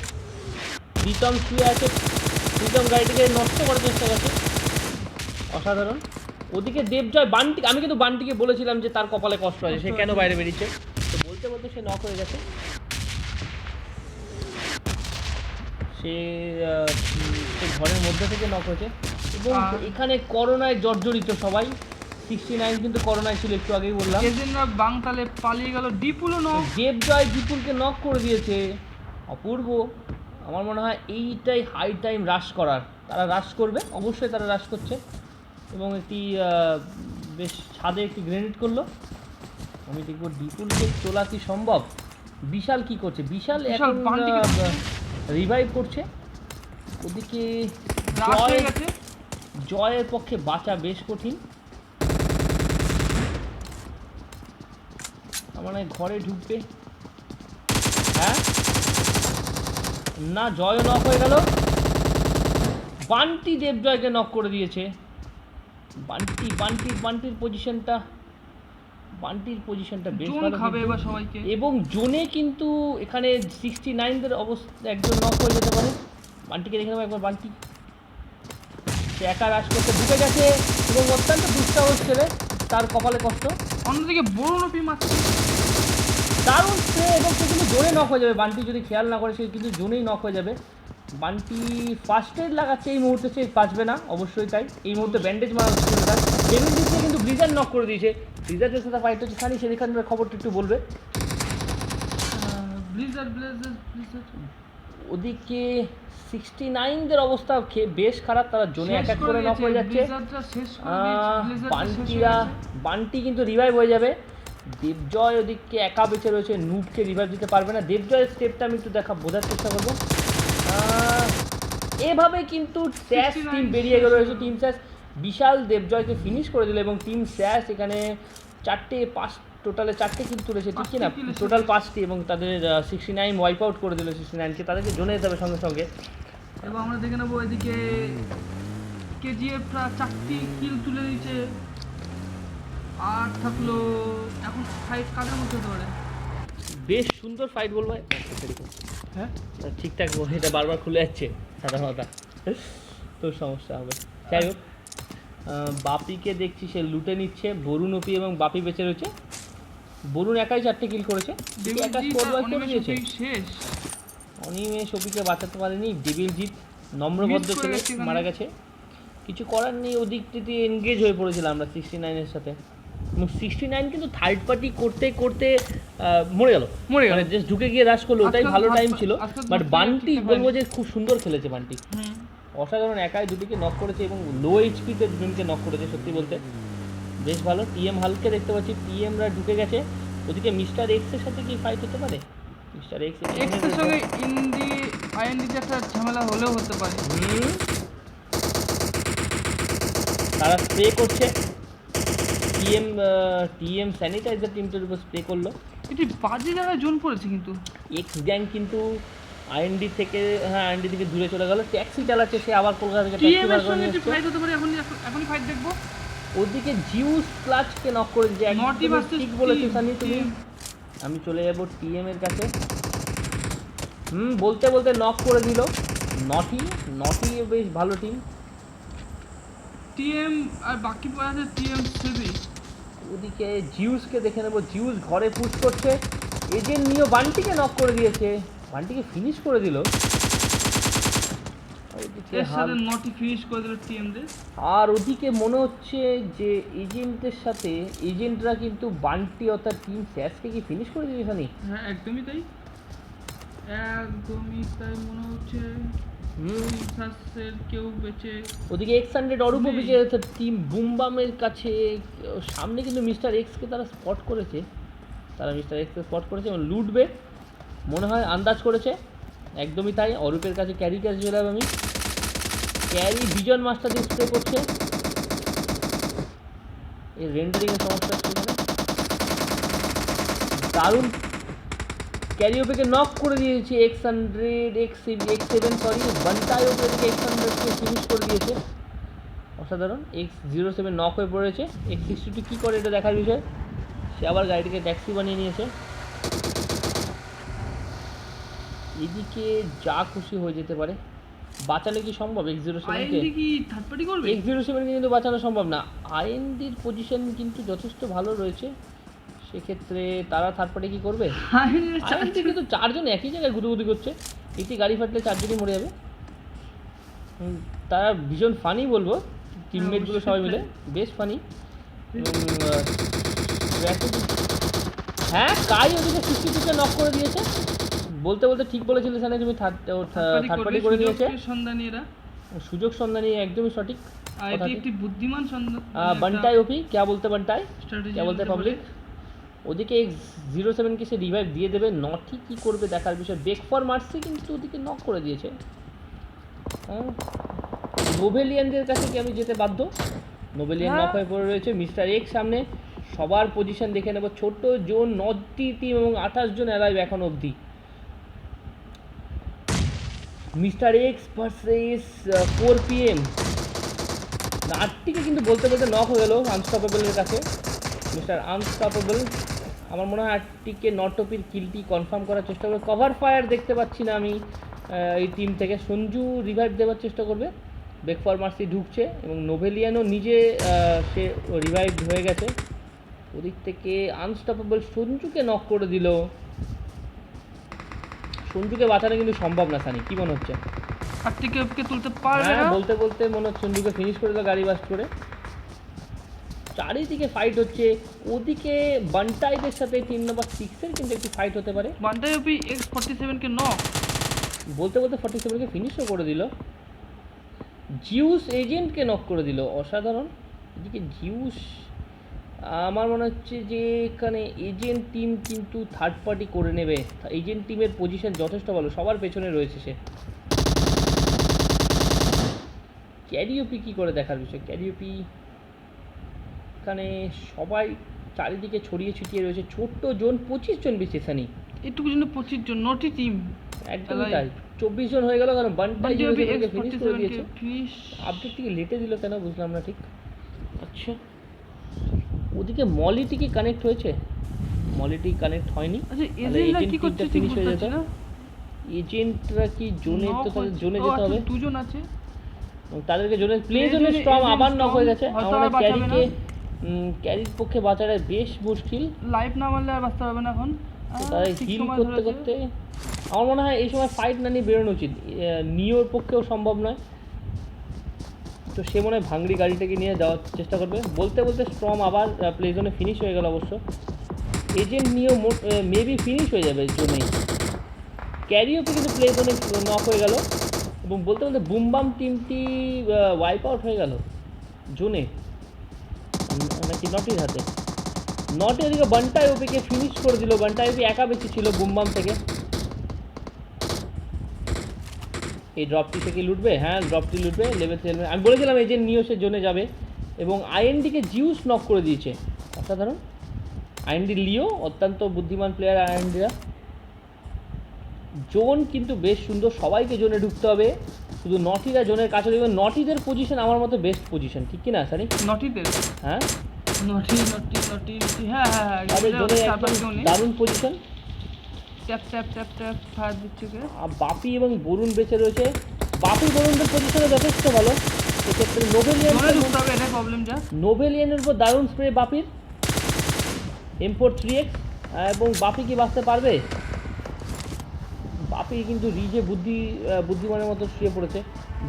প্রীতম শুয়ে আছে, প্রীতম গাড়িটিকে নষ্ট করার চেষ্টা করছে, অসাধারণ। ওদিকে দেবজয়, বান্টি, আমি কিন্তু বান্টিকে বলেছিলাম যে তার কপালে কষ্ট আছে, সে কেন বাইরে বেরিয়েছে, তো বলতে বলতে সে নক হয়ে গেছে। সে ঘরের মধ্যে থেকে নক হয়েছে। এবং এখানে করোনায় জর্জরিত সবাই। 69 কিন্তু করোনায় ছিল, একটু আগেই বললাম। এজেন্টরা বাংতালে পালিয়ে গেল, ডিপুলও নক। দেবজয় দীপুলকে নক করে দিয়েছে, অপূর্ব। আমার মনে হয় এইটাই হাই টাইম রাশ করার, তারা রাশ করবে, অবশ্যই তারা রাশ করছে। এবং একটি বেশ ছাদে একটি গ্রেনেড করলো। আমি দেখবো দীপুলকে তোলা কি সম্ভব। বিশাল কি করছে, বিশাল এখন রিভাইভ করছে। ওদিকে জয়ের পক্ষে বাঁচা বেশ কঠিন। মানে ঘরে ঢুকবে, হ্যাঁ না, জয়ও নক হয়ে গেল। বান্টি দেবজয়কে নক করে দিয়েছে। বান্টির পজিশনটা বেশ ভালো খাবে এবার সবাইকে। এবং জোনে কিন্তু এখানে 69-দের অবস্থা একজন নক হয়ে যেতে পারে। বান্টিকে দেখে নেবো একবার। বান্টি সে একা রাশ করতে ঢুকে গেছে এবং অত্যন্ত দুঃসাহস ছেলে, তার কপালে কষ্ট। অন্যদিকে বড় নপি মারছে, দারুণ স্প্রে, এবং সে কিন্তু জোনে নক হয়ে যাবে। বান্টি যদি খেয়াল না করে সে কিন্তু জোনেই নক হয়ে যাবে। বান্টি ফার্স্ট এড লাগাচ্ছে এই মুহূর্তে, সে বাঁচবে না, অবশ্যই তাই। এই মুহূর্তে ব্যান্ডেজ মারা হচ্ছে তার। ডেভিল দিচ্ছে কিন্তু ব্লিজার্ড নক করে দিয়েছে। ব্লিজার্ডের সাথে ফাইট হচ্ছে, খানি সেখানকার খবরটা একটু বলবে। ওদিকে 69-দের অবস্থা বেশ খারাপ, তারা জোনে এক এক করে নক হয়ে যাচ্ছে। বান্টি কিন্তু রিভাইভ হয়ে যাবে। দেবজয় ওদিকে একা বেঁচে রয়েছে, নুবকে রিভাইভ দিতে পারবে না। দেবজয়ের স্টেপটা আমি একটু বোঝার চেষ্টা করবো। এভাবে কিন্তু স্যাশ টিম বেরিয়ে গেল, টিম স্যাশ বিশাল দেবজয়কে ফিনিশ করে দিল। এবং টিম স্যাশ এখানে টোটালে 4টে কিল তুলেছে, ঠিক কিনা? টোটাল 5টি, এবং তাদের 69 ওয়াইপ আউট করে দিল 69কে, তাদেরকে জোনে যেতে হবে সঙ্গে সঙ্গে। এবং আমরা দেখে নেবো এদিকে কেজিএফরা 4টি কিল তুলে নিচ্ছে। আর থাকলো এখন ফাইট কাদের মধ্যে হতে পারে? বেশ সুন্দর ফাইট বলবো, হ্যাঁ ঠিকঠাক এটা বারবার খুলে যাচ্ছে সাধারণত, তোর সমস্যা হবে। যাই হোক, বাপিকে দেখছি সে লুটে নিচ্ছে। বরুণ, ওপি এবং বাপি বেঁচে রয়েছে। বরুণ একাই 4টে কিল করেছে, একা স্কোর ওয়াইপ করে দিয়েছে। অনিমেষ ওপিকে বাঁচাতে পারেনি। ডেভিলজিৎ নম্রভদ্র ছেলে মারা গেছে, কিছু করার নেই। ওদিক থেকে এনগেজ হয়ে পড়েছিলাম আমরা 69-এর সাথে। 69 কিন্তু থার্ড পার্টি করতে করতে মরে গেল, মানে জাস্ট ঢুকে গিয়ে রাশ করলো, ওটাই ভালো টাইম ছিল। বাট বান্টি বলবো যে খুব সুন্দর খেলেছে বান্টি, অসাধারণ। একাই দুটিকে নক করেছে এবং লো এইচপিতে দুজনকে নক করেছে, সত্যি বলতে বেশ ভালো। টিএম হালকে দেখতে পাচ্ছি, টিএমরা ঢুকে গেছে। ওদিকে মিস্টার এক্সের সাথে কি ফাইট হতে পারে? মিস্টার এক্সের সঙ্গে আইএনডিতে একটা ঝামেলা হলেও হতে পারে। তারা স্প্রে করছে, টিএম স্যানিটাইজার টিমটার উপর স্প্রে করলো। এটি বাজে জায়গায় জোন পড়েছে কিন্তু। এক্স গ্যাং কিন্তু আইএনডি থেকে, হ্যাঁ আইএনডি থেকে দূরে চলে গেল। ট্যাক্সি চালাচ্ছে সে, আবার কলকাতা থেকে ট্যাক্সি বার করে নিয়ে এসেছে। ফাইট হতে পারে, এখনই ফাইট দেখবো। ওদিকে জিউস ক্লাচকে নক করে দিয়েছে। নটি একদম ভার্সেস ঠিক বলেছো টিম, সানি তুমি। টিম। আমি চলে যাব টিএম এর কাছে। বলতে বলতে নক করে দিল নটি। নটি বেশ ভালো টিম। টিএম আর বাকি পড়ে আছে টিএম সেভি। ওদিকে জিউসকে দেখে নেবো, জিউস ঘরে পুশ করছে। এজেন্ট নিয়েও বান্টিকে নক করে দিয়েছে, বান্টিকে ফিনিশ করে দিল। ওদিকে এর সাথে নটি ফিনিশ করে দিল টিএম দের। আর ওদিকে মনে হচ্ছে যে এজেন্টের সাথে এজেন্টরা কিন্তু বান্টি অর্থাৎ টিম স্যাসকে কি ফিনিশ করে দিয়েছে সানি? হ্যাঁ একদমই তাই, একদমই তাই মনে হচ্ছে। সাসের কেউ বেঁচে। ওদিকে এক্স100 অরূপ নেই। বিজয় অর্থাৎ টিম বুমবামের কাছে সামনে কিন্তু মিস্টার এক্সকে তারা স্পট করেছে। তারা মিস্টার এক্সকে স্পট করেছে এবং লুটবে মনে হয় আন্দাজ করেছে। একদমই তাই। অরূপের কাছে ক্যারি কাছে চলে যাবে আমি। ক্যারি বিজন মাস্টার দিয়ে স্প্রে করছে। এই রেন্ডারিংয়ের সমস্যা হচ্ছে এখানে। দারুণ ক্যারিওপেকে নক করে দিয়েছে এক্স100 এক্স7 সরি বান্টাই ওপেকে এক্স100কে ফিনিশ করে দিয়েছে। অসাধারণ। X07 নক হয়ে পড়েছে। X62 কী করে এটা দেখার বিষয়। সে আবার গাড়িটিকে ট্যাক্সি বানিয়ে নিয়েছে। এদিকে যা খুশি হয়ে যেতে পারে। বাঁচানো কি সম্ভব X07কে? আইএনডি কি থার্ড পার্টি করবে? X07কে কিন্তু বাঁচানো সম্ভব না। আইএনডির পজিশন কিন্তু যথেষ্ট ভালো রয়েছে, সেক্ষেত্রে তারা থার্ড পার্টি কী করবে? আইএনডি কিন্তু চারজন একই জায়গায় গুদুগুদি করছে। একটি গাড়ি ফাটলে চারজনই মরে যাবে। তারা ভীষণ ফানি বলবো, টিমমেটগুলো সবাই মিলে বেশ ফানি। হ্যাঁ কাই ওদিকে 62কে নক করে দিয়েছে। বলতে বলতে ঠিক বলেছিলে সানি তুমি, থার্ড পার্টি করে নিয়েছে। সন্ধানী এরা। সুযোগ সন্ধানী একদমই সঠিক। আর এটি একটি বুদ্ধিমান সন্ধান। বন্টাই ওপি ক্যা বলতে বন্টাই, স্ট্র্যাটেজি ক্যা বলতে পাবলিক। ওদিকে X07কে সে রিভাইভ দিয়ে দেবে। নটি কী করবে দেখার বিষয়। বেক ফর মার্সি কিন্তু ওদিকে নক করে দিয়েছে। নোবেলিয়ানদের কাছে কি আমি যেতে বাধ্য? নোবেলিয়ান নক হয়ে পড়ে রয়েছে। মিস্টার এক্স সামনে। সবার পজিশন দেখে নেব। ছোট জোন 9টি টিম এবং 28 জন অ্যালাইভ এখন অবধি। Mister x versus 4 PM। 8টিকে কিন্তু বলতে বলতে নক হয়ে গেল আনস্টপেবলের কাছে। মিস্টার আনস্টপেবল আমার মনে হয় 8টিকে নটপির কিলটি কনফার্ম করার চেষ্টা করবে। কভার ফায়ার দেখতে পাচ্ছি না আমি এই টিম থেকে। সঞ্জু রিভাইভ দেওয়ার চেষ্টা করবে। বেক ফর মার্সি ঢুকছে এবং নোভেলিয়ানও নিজে সে রিভাইভ হয়ে গেছে। ওদিক থেকে আনস্টপেবল সঞ্জুকে নক করে দিল। সঞ্জুকে বাঁচানো কিন্তু সম্ভব না সানি, কি মনে হচ্ছে? আটটিকে তুলতে পারবে হ্যাঁ না। বলতে বলতে মনে হচ্ছে সঞ্জুকে ফিনিশ করে দিল গাড়ি বাস্ট করে। চারিদিকে ফাইট হচ্ছে। ওদিকে বান্টাইদের সাথে 3 নম্বর 6-এর কিন্তু একটি ফাইট হতে পারে। বান্টাই ওপি X47 কে নক। বলতে বলতে 47কে ফিনিশও করে দিল। জিউস এজেন্টকে নক করে দিল। অসাধারণ। এদিকে জিউস আমার মনে হচ্ছে যে এখানে এজেন্ট টিম কিন্তু থার্ড পার্টি করে নেবে। এজেন্ট টিমের পজিশন যথেষ্ট ভালো, সবার পেছনে রয়েছে সে। ক্যারিওপি কী করে দেখার বিষয়। ক্যারিওপি এখানে সবাই চারিদিকে ছড়িয়ে ছিটিয়ে রয়েছে। ছোট্ট জোন 25 জন বেশি সানি। এটুকু জন্য 25 জন, নটি টিম। একদমই তাই। 24 জন হয়ে গেল, কারণ বান্টাই ফিনিশ করে দিয়েছে। ফিনিশ আপডেট থেকে লেটে দিল কেন বুঝলাম না ঠিক। আচ্ছা ওদিকে মলিটিকে কানেক্ট হয়েছে? মলিটি কানেক্ট হয়নি। আচ্ছা এজেন্টরা কি করছে ঠিক ফিনিশ হয়ে বুঝতে যেত। পারছি না। এজেন্টরা কি জোনে, তো তাদের জোনে যেতে হবে। দুজন আছে এবং তাদেরকে জোনে প্লে জোনে স্টর্ম আবার নক হয়ে গেছে। আমরা ক্যারিকে ক্যারির পক্ষে বাঁচাটা বেশ মুশকিল। লাইভ না মারলে আর বাঁচতে পারবে না এখন। তো তারা হিল করতে করতে আমার মনে হয় এই সময় ফাইট না নিয়ে বেরোনো উচিত। নিওর পক্ষেও সম্ভব নয়, তো সে মনে হয় ভাঙড়ি গাড়িটাকে নিয়ে যাওয়ার চেষ্টা করবে। বলতে বলতে স্ট্রম আবার প্লে জোনে ফিনিশ হয়ে গেল অবশ্য। এজেন্ট নিয়েও মেবি ফিনিশ হয়ে যাবে জোনেই। ক্যারিওপি কিন্তু প্লে জোনে নক হয়ে গেল এবং বলতে বলতে বুমবাম টিমটি ওয়াইপ আউট হয়ে গেল জোনে, নাকি নটির হাতে। নটি ওদিকে বান্টাই ওপিকে ফিনিশ করে দিল। বান্টাই ওপি একা বেশি ছিল বুমবাম থেকে। এই ড্রপটি থেকে লুটবে। হ্যাঁ ড্রপটি লুটবে লেভেল 7। আমি বলেছিলাম এজেন্ট নিও সে জোনে যাবে এবং আইএনডিকে জিউস নক করে দিয়েছে। অসাধারণ। আইএনডি লিও অত্যন্ত বুদ্ধিমান প্লেয়ার। আইএনডিরা জোন কিন্তু বেশ সুন্দর, সবাইকে জোনে ঢুকতে হবে। শুধু নটিরা জোনের কাছে দেখবে, নটিদের পজিশন আমার মতে বেস্ট পজিশন, ঠিক কি না সানি? নটিদের হ্যাঁ, নটি নটি নটি নটি, হ্যাঁ হ্যাঁ হ্যাঁ, তাদের জোনে একদম দারুণ position. Tap tap tap tap fire দিচ্ছে কে? আর বাপি এবং বরুণ বেঁচে রয়েছে। বাপি বরুণদের পজিশনে যথেষ্ট ভালো। সেক্ষেত্রে নোবেলিয়ান, জোনে ঢুকতে হবে, এটাই প্রবলেম যা। নোবেলিয়ানের উপর দারুণ স্প্রে বাপির, M4 3X। এবং বাপি কি বাঁচতে পারবে? বাপি কিন্তু রিজে বুদ্ধিমানের মতো শুয়ে পড়েছে।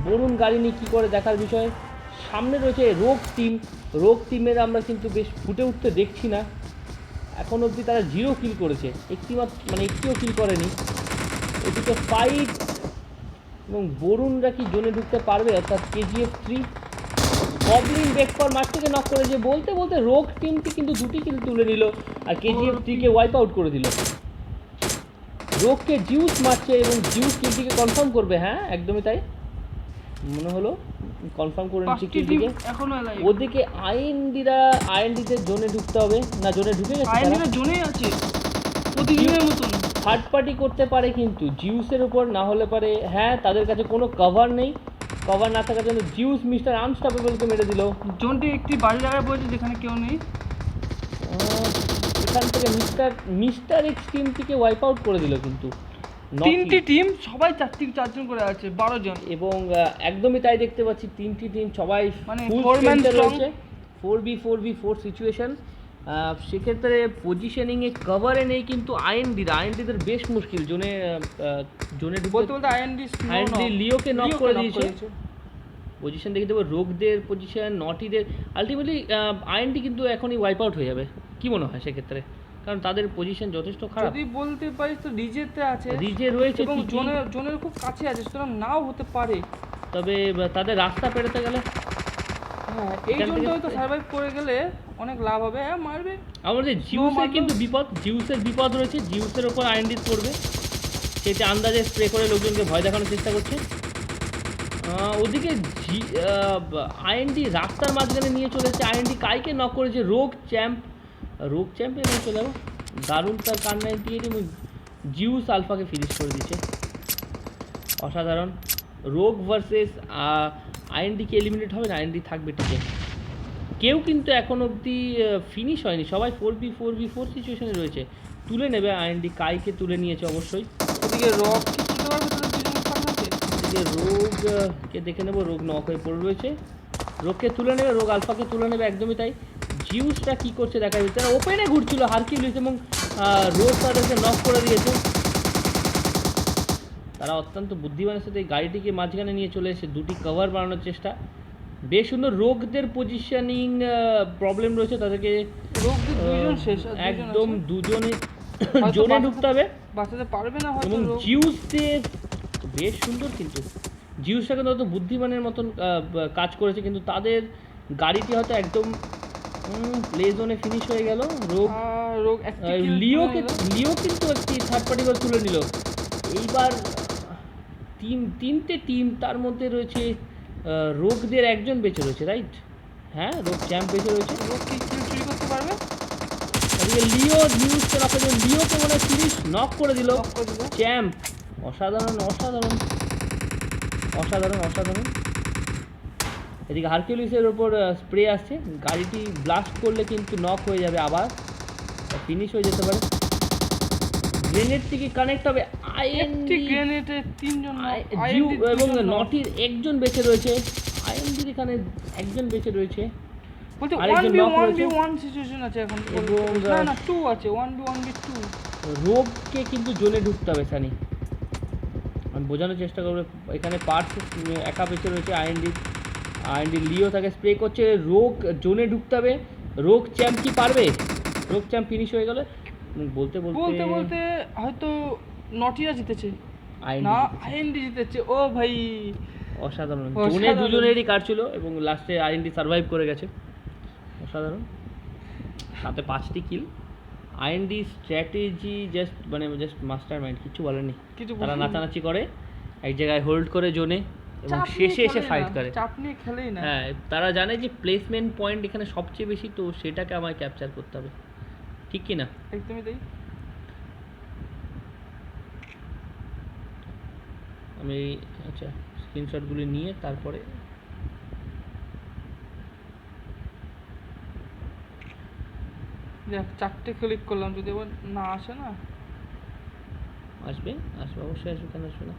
বরুণ গাড়ি নিয়ে কী করে দেখার বিষয়। সামনে রয়েছে রোগ টিম। রোগ টিমের আমরা কিন্তু বেশ ফুটে উঠতে দেখছি না এখন অবধি। তারা 0 কিল করেছে, একটিও কিল করেনি। এদিকে ফাইট, এবং বরুণরা কি জোনে ঢুকতে পারবে? অর্থাৎ KGF 3 গবলিন বেকফর মাঠ থেকে নক করেছে। বলতে বলতে রোগ টিমটি কিন্তু 2টি কিল তুলে নিল আর KGF 3কে ওয়াইপ আউট করে দিল। রোগকে জিউস মারছে এবং জিউস কিলটিকে কনফার্ম করবে। হ্যাঁ, একদমই তাই মনে হলো, কনফার্ম করে নিচ্ছে কিলটিকে। এখনো এলাই ওদিকে আইএনডিতে জোনে ঢুকতে হবে না, জোনে ঢুকে গেছে। আইএনডিরা জোনেই আছে প্রতিদিনের মতন। থার্ড পার্টি করতে পারে কিন্তু জিউসের উপর, না হলে পারে। হ্যাঁ, তাদের কাছে কোনো কভার নেই। কভার না থাকার জন্য জিউস মিস্টার আনস্টপেবলকে মেরে দিল। জোনটি একটি বাড়ি জায়গায় পড়েছে যেখানে কেউ নেই। এখান থেকে মিস্টার এক্স টিমটিকে ওয়াইপ আউট করে দিল কিন্তু। 3টি টিম সবাই 4জন করে আছে, 12 জন। এবং একদমই তাই দেখতে পাচ্ছি, 3টি টিম সবাই মানে ফুল 4 ম্যান স্ট্রেংথে স্ট্রং। রয়েছে। 4v4 situation. সেক্ষেত্রে পজিশনিংয়ে কভারে নেই কিন্তু আইএনডিদের বেশ মুশকিল জোনে বলতে বলতে আইএনডি লিওকে নক করে দিয়েছে। পজিশন দেখে দেবো, রোগদের পজিশন, নটিদের। আলটিমেটলি আইএনডি কিন্তু এখনই ওয়াইপ আউট হয়ে যাবে, কি মনে হয় সেক্ষেত্রে? কারণ তাদের পজিশন যথেষ্ট খারাপ। যদি বলতে পারিস তো রিজেতে আছে, রিজে রয়েছে এবং ঠিকই, জোনের খুব কাছে আছে, সুতরাং নাও হতে পারে। তবে তাদের রাস্তা পেরোতে গেলে হ্যাঁ, এই এখান জোনটা থেকে হয়তো সার্ভাইভ করে গেলে অনেক লাভ হবে। হ্যাঁ, মারবে। আমাদের জিউসের কিন্তু বিপদ, জিউসের বিপদ রয়েছে। জিউসের ওপর আইএনডি পড়বে, সেটা আন্দাজে স্প্রে করে লোকজনকে ভয় দেখানোর চেষ্টা করছে। ওদিকে আইএনডি রাস্তার মাঝখানে নিয়ে চলেছে। আইএনডি কাইকে নক করেছে। রোগ চ্যাম্পে নিয়ে চলে যাবো। দারুণ তার কান্নায় দিয়ে এবং জিউস আলফাকে ফিনিশ করে দিচ্ছে। অসাধারণ। রোগ ভার্সেস আইএনডিকে এলিমিনেট হবে না, আইএনডি থাকবে টিকে। কেউ কিন্তু এখন অবধি ফিনিশ হয়নি, সবাই 4v4 সিচুয়েশনে রয়েছে। তুলে নেবে আইএনডি, কাইকে তুলে নিয়েছে অবশ্যই। ওদিকে রক কি তুলতে পারবে তাদের দুজনের সামনে? এদিকে রোগকে দেখে নেবো, রোগ নক হয়ে পড়ে রয়েছে। রোগকে তুলে নেবে, রোগ আলফাকে তুলে নেবে, একদমই তাই। জিউসটা কী করছে দেখা যাচ্ছে। তারা ওপেনে ঘুরছিল হারকিউলিস, এবং রোগ তাদেরকে নক করে দিয়েছে। তারা অত্যন্ত বুদ্ধিমানের সাথে এই গাড়িটিকে মাঝখানে নিয়ে চলে এসে 2টি কভার বানানোর চেষ্টা। বেশ সুন্দর। রোগদের পজিশনিং প্রবলেম রয়েছে, তাদেরকে রোগদের দুইজন শেষ, আর একদম দুজনে হয়তো জোনে ঢুকতে হবে। বাঁচাতে পারবে না হয়তো এবং রোগ। জিউসদের বেশ সুন্দর, কিন্তু জিউসটা কিন্তু হয়তো বুদ্ধিমানের মতন কাজ করেছে, কিন্তু তাদের গাড়িটি হয়তো একদম প্লে জোনে ফিনিশ হয়ে গেল। রোগ একটা kill লিও তুলে নিল। কিন্তু একটি থার্ড পার্টি বল তুলে নিল। এইবার তিনটে টিম, তার মধ্যে রয়েছে রোগদের একজন বেঁচে রয়েছে, রাইট? হ্যাঁ, রোগ চ্যাম্প বেঁচে রয়েছে। রোগ কি কিল চুরি করতে পারবে? এদিকে জিউসকে নক করে লিওকে মনে হয় ফিনিশ নক করে দিল Knock করে দিল। চ্যাম্প। অসাধারণ। এদিকে হারকিউলিসের ওপর স্প্রে আসছে, গাড়িটি ব্লাস্ট করলে কিন্তু নক হয়ে যাবে, আবার ফিনিশ হয়ে যেতে পারে। গ্রেনেড থেকে কানেক্ট হবে একটি আইএনডি গ্রেনেডে 3 জন এবং নটির একজন বেঁচে রয়েছে। আইএনডির এখানে একজন বেঁচে রয়েছে। বলতে আরেকজন knock রয়েছে। 1v1 সিচুয়েশন আছে এখন। এবং, না 2 আছে, 1v1v2। রোগকে কিন্তু জোনে ঢুকতে হবে সানি, আমি বোঝানোর চেষ্টা করবো। এখানে পার্টস একা বেঁচে রয়েছে। আইএনডি লিও তাকে স্প্রে করছে। রোগ জোনে ঢুকতে হবে। রোগ চ্যাম্প কি পারবে? রোগ চ্যাম্প ফিনিশ হয়ে গেলে বলতে বলতে হয়তো নটিরা জিতেছে। আইএনডি না, আইএনডি জিতেছে। ও ভাই, অসাধারণ। অসাধারণ। জোনে দুজনেরই কাটছিল এবং লাস্টে আইএনডি সার্ভাইভ করে গেছে। অসাধারণ। সাথে 5টি kill. IND strategy just mastermind, কিছু বলার নেই। কিছু তারা বলার নেই। নাচানাচি করে, এক জায়গায় হোল্ড করে জোনে, এবং চাপ নিয়ে শেষে এসে খেলেই ফাইট না, করে। চাপ নিয়ে খেলেই না। হ্যাঁ, তারা জানে যে প্লেসমেন্ট পয়েন্ট এখানে সবচেয়ে বেশি, তো সেটাকে আমায় ক্যাপচার করতে হবে, ঠিক কি না? একদমই তাই। আমি আচ্ছা স্ক্রিনশটগুলি নিয়ে তারপরে দেখ 4টে ক্লিক করলাম, যদি আবার না আসে না। আসবে, আসবে, অবশ্যই আসবে, কেন আসবে না।